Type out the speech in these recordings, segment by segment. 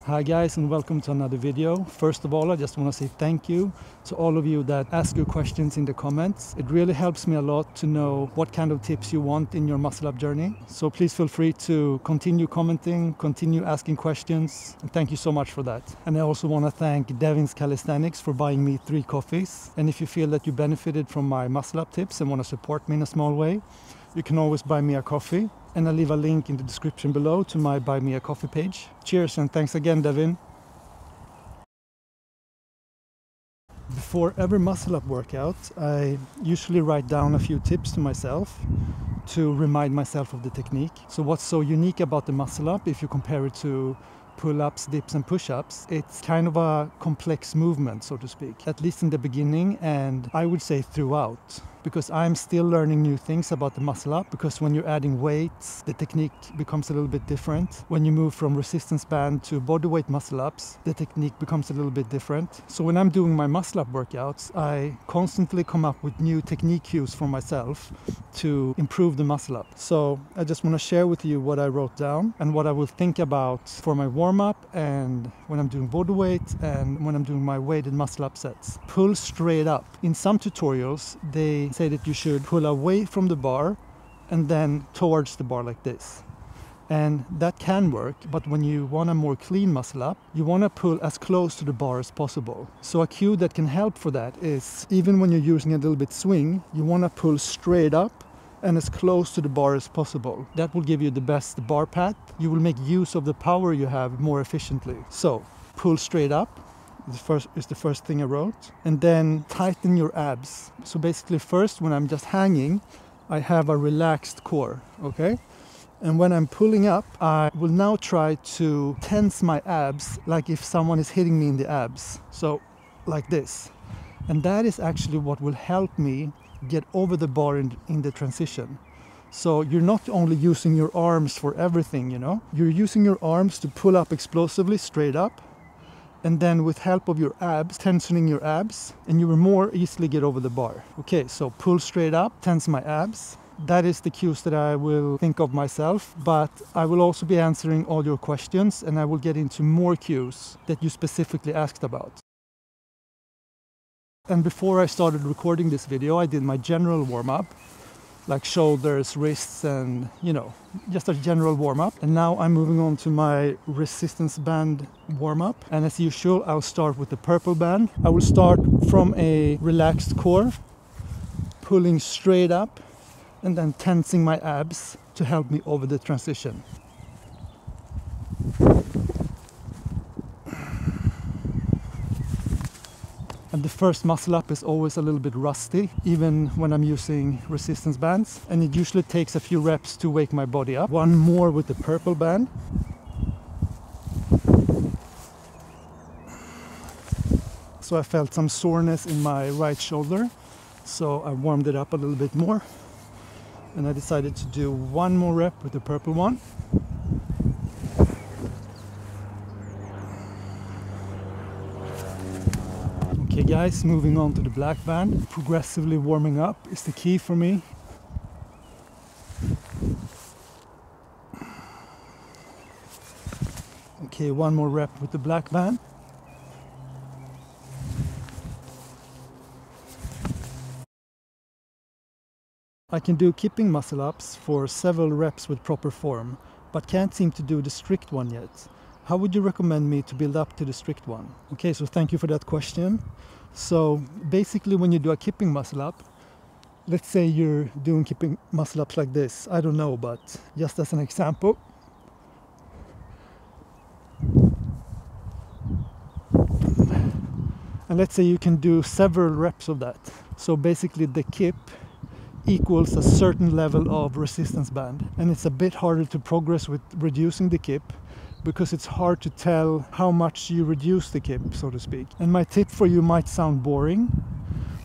Hi guys, and welcome to another video. First of all, I just want to say thank you to all of you that ask your questions in the comments. It really helps me a lot to know what kind of tips you want in your muscle up journey. So please feel free to continue commenting, continue asking questions, and thank you so much for that. And I also want to thank Devin's Calisthenics for buying me 3 coffees. And if you feel that you benefited from my muscle up tips and want to support me in a small way, you can always buy me a coffee. And I'll leave a link in the description below to my Buy Me a Coffee page. Cheers, and thanks again, Devin. Before every muscle up workout, I usually write down a few tips to myself to remind myself of the technique. So what's so unique about the muscle up, if you compare it to pull-ups, dips and push-ups, it's kind of a complex movement, so to speak, at least in the beginning, and I would say throughout. Because I'm still learning new things about the muscle up, because when you're adding weights, the technique becomes a little bit different. When you move from resistance band to bodyweight muscle ups, the technique becomes a little bit different. So when I'm doing my muscle up workouts, I constantly come up with new technique cues for myself to improve the muscle up. So I just want to share with you what I wrote down and what I will think about for my warm-up and when I'm doing bodyweight and when I'm doing my weighted muscle up sets. Pull straight up. In some tutorials, they say that you should pull away from the bar and then towards the bar like this. And that can work, but when you want a more clean muscle up, you want to pull as close to the bar as possible. So a cue that can help for that is, even when you're using a little bit swing, you want to pull straight up and as close to the bar as possible. That will give you the best bar path. You will make use of the power you have more efficiently. So pull straight up is the first thing I wrote, and then tighten your abs. So basically first, when I'm just hanging, I have a relaxed core, okay? And when I'm pulling up, I will now try to tense my abs like if someone is hitting me in the abs. So like this. And that is actually what will help me get over the bar in the transition. So you're not only using your arms for everything, you know? You're using your arms to pull up explosively straight up, and then with help of your abs, tensioning your abs, and you will more easily get over the bar. Okay, so pull straight up, tense my abs. That is the cues that I will think of myself, but I will also be answering all your questions, and I will get into more cues that you specifically asked about. And before I started recording this video, I did my general warm-up, like shoulders, wrists, and just a general warm-up. And now I'm moving on to my resistance band warm-up. And as usual, I'll start with the purple band. I will start from a relaxed core, pulling straight up, and then tensing my abs to help me over the transition. And the first muscle up is always a little bit rusty, even when I'm using resistance bands. And it usually takes a few reps to wake my body up. One more with the purple band. So I felt some soreness in my right shoulder. So I warmed it up a little bit more. And I decided to do one more rep with the purple one. Okay guys, moving on to the black band. Progressively warming up is the key for me. Okay, one more rep with the black band. I can do kipping muscle ups for several reps with proper form, but can't seem to do the strict one yet. How would you recommend me to build up to the strict one? Okay, so thank you for that question. So basically when you do a kipping muscle up, let's say you're doing kipping muscle ups like this. I don't know, but just as an example. And let's say you can do several reps of that. So basically the kip equals a certain level of resistance band. And it's a bit harder to progress with reducing the kip, because it's hard to tell how much you reduce the kip, so to speak. And my tip for you might sound boring,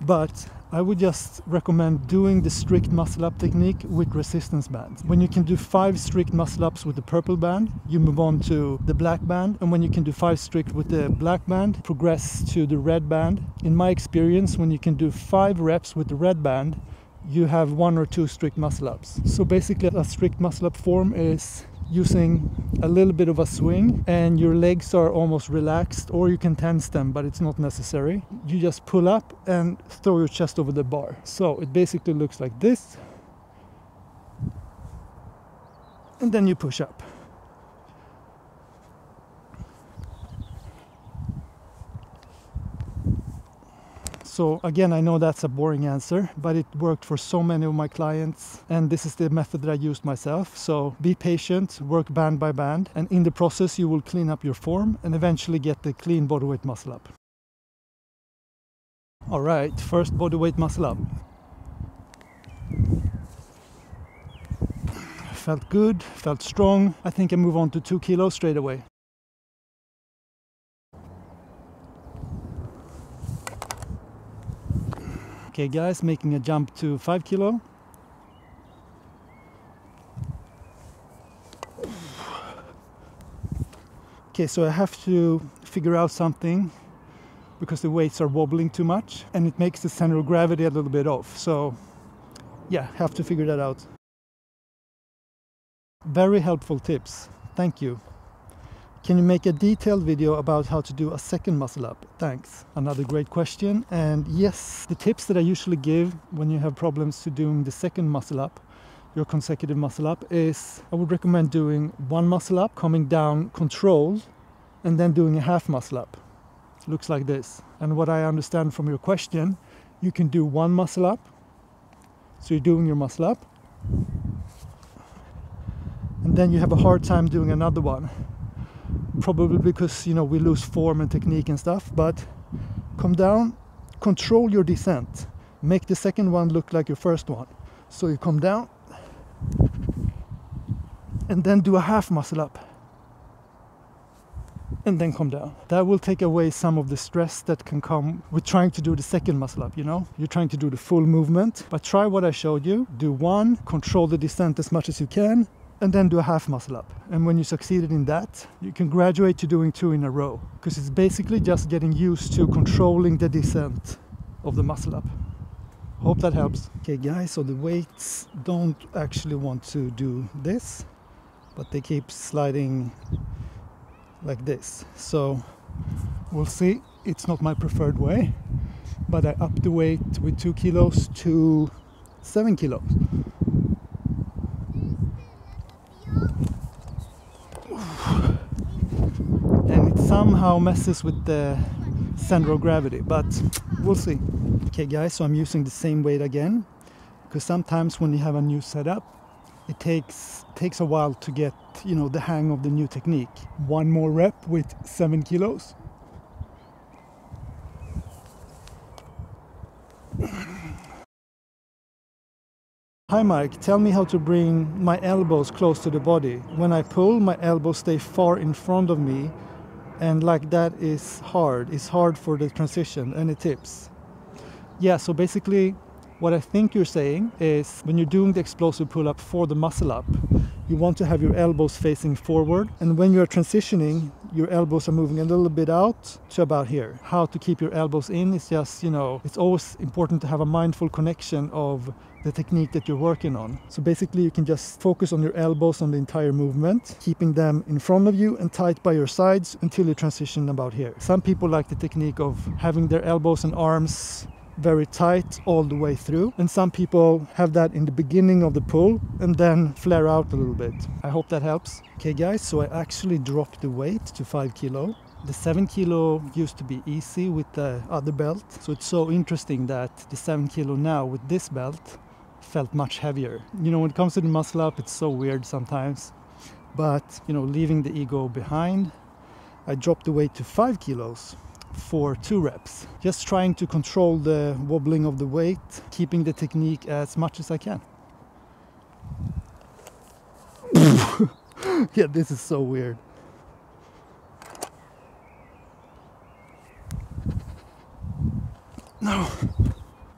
but I would just recommend doing the strict muscle up technique with resistance bands. When you can do 5 strict muscle ups with the purple band, you move on to the black band. And when you can do 5 strict with the black band, progress to the red band. In my experience, when you can do 5 reps with the red band, you have 1 or 2 strict muscle ups. So basically a strict muscle up form is using a little bit of a swing, and your legs are almost relaxed, or you can tense them, but it's not necessary. You just pull up and throw your chest over the bar. So it basically looks like this, and then you push up. So again, I know that's a boring answer, but it worked for so many of my clients, and this is the method that I used myself. So be patient, work band by band, and in the process you will clean up your form and eventually get the clean bodyweight muscle up. All right, first bodyweight muscle up. Felt good, felt strong. I think I move on to 2 kilos straight away. Okay guys, making a jump to 5 kilo. Okay, so I have to figure out something because the weights are wobbling too much and it makes the center of gravity a little bit off. So yeah, have to figure that out. Very helpful tips. Thank you. Can you make a detailed video about how to do a second muscle up? Thanks. Another great question. And yes, the tips that I usually give when you have problems to doing the second muscle up, your consecutive muscle up, is I would recommend doing one muscle up, coming down controlled, and then doing a half muscle up. Looks like this. And what I understand from your question, you can do one muscle up. So you're doing your muscle up, and then you have a hard time doing another one. Probably because, you know, we lose form and technique and stuff, but come down, control your descent. Make the second one look like your first one. So you come down and then do a half muscle up and then come down. That will take away some of the stress that can come with trying to do the second muscle up, you know? You're trying to do the full movement, but try what I showed you. Do one, control the descent as much as you can, and then do a half muscle up. And when you succeeded in that, you can graduate to doing 2 in a row, because it's basically just getting used to controlling the descent of the muscle up. Hope that helps. Okay guys, so the weights don't actually want to do this, but they keep sliding like this. So we'll see. It's not my preferred way, but I upped the weight with 2 kilos to 7 kilos. And it somehow messes with the center of gravity, but we'll see. Okay guys, so I'm using the same weight again, because sometimes when you have a new setup, it takes a while to get, you know, the hang of the new technique. One more rep with 7 kilos. Hi Mike, tell me how to bring my elbows close to the body. When I pull, my elbows stay far in front of me, and like that is hard. It's hard for the transition. Any tips? Yeah, so basically what I think you're saying is when you're doing the explosive pull-up for the muscle up, you want to have your elbows facing forward, and when you're transitioning, your elbows are moving a little bit out to about here. How to keep your elbows in is just, you know, it's always important to have a mindful connection of the technique that you're working on. So basically you can just focus on your elbows on the entire movement, keeping them in front of you and tight by your sides until you transition about here. Some people like the technique of having their elbows and arms very tight all the way through, and some people have that in the beginning of the pull and then flare out a little bit. I hope that helps. Okay guys, so I actually dropped the weight to 5 kilo. The 7 kilo used to be easy with the other belt, so it's so interesting that the 7 kilo now with this belt felt much heavier. You know, when it comes to the muscle up, it's so weird sometimes, but you know, leaving the ego behind, I dropped the weight to 5 kilos for 2 reps, just trying to control the wobbling of the weight, keeping the technique as much as I can. Yeah, this is so weird.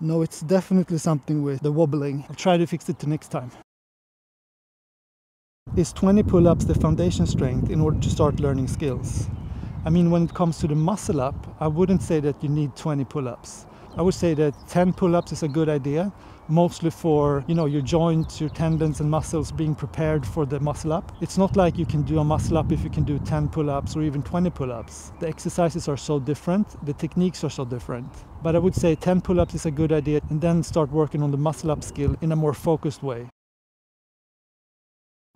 No, it's definitely something with the wobbling. I'll try to fix it the next time. Is 20 pull-ups the foundation strength in order to start learning skills? I mean, when it comes to the muscle up, I wouldn't say that you need 20 pull-ups. I would say that 10 pull-ups is a good idea, mostly for, you know, your joints, your tendons and muscles being prepared for the muscle up. It's not like you can do a muscle up if you can do 10 pull-ups or even 20 pull-ups. The exercises are so different, the techniques are so different. But I would say 10 pull-ups is a good idea, and then start working on the muscle up skill in a more focused way.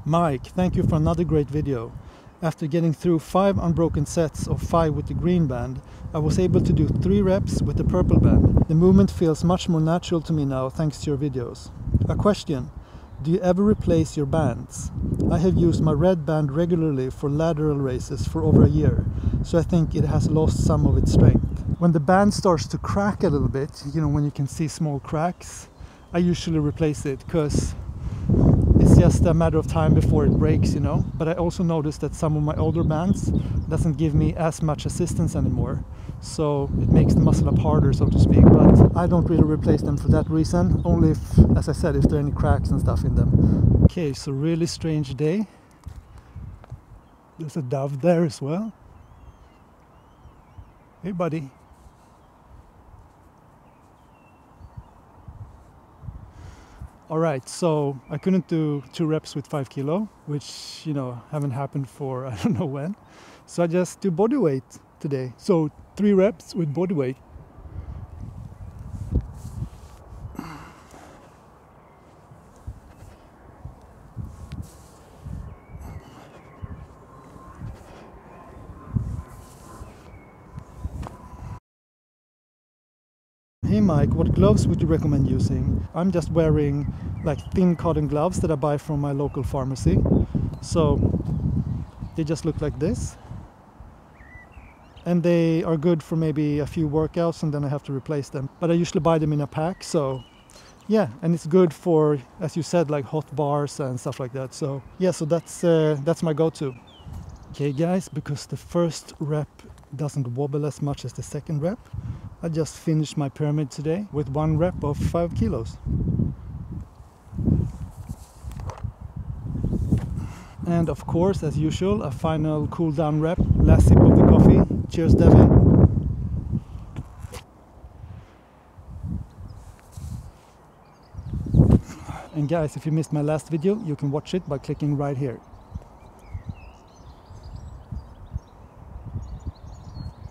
Mike, thank you for another great video. After getting through 5 unbroken sets of 5 with the green band, I was able to do 3 reps with the purple band. The movement feels much more natural to me now thanks to your videos. A question: do you ever replace your bands? I have used my red band regularly for lateral races for over a year, so I think it has lost some of its strength. When the band starts to crack a little bit, you know, when you can see small cracks, I usually replace it, because it's just a matter of time before it breaks, you know. But I also noticed that some of my older bands doesn't give me as much assistance anymore, so it makes the muscle up harder, so to speak. But I don't really replace them for that reason, only if, as I said, if there are any cracks and stuff in them. Okay, so really strange day. There's a dove there as well. Hey buddy. Alright, so I couldn't do 2 reps with 5 kilo, which, you know, haven't happened for I don't know when. So I just do body weight today. So 3 reps with body weight. Hey Mike, what gloves would you recommend using? I'm just wearing like thin cotton gloves that I buy from my local pharmacy. So they just look like this. And they are good for maybe a few workouts, and then I have to replace them. But I usually buy them in a pack, so yeah, and it's good for, as you said, like hot bars and stuff like that. So yeah, so that's my go-to. Okay guys, because the first rep doesn't wobble as much as the second rep, I just finished my pyramid today with 1 rep of 5 kilos. And of course, as usual, a final cool down rep, last sip of the coffee. Cheers, Devin. And guys, if you missed my last video, you can watch it by clicking right here.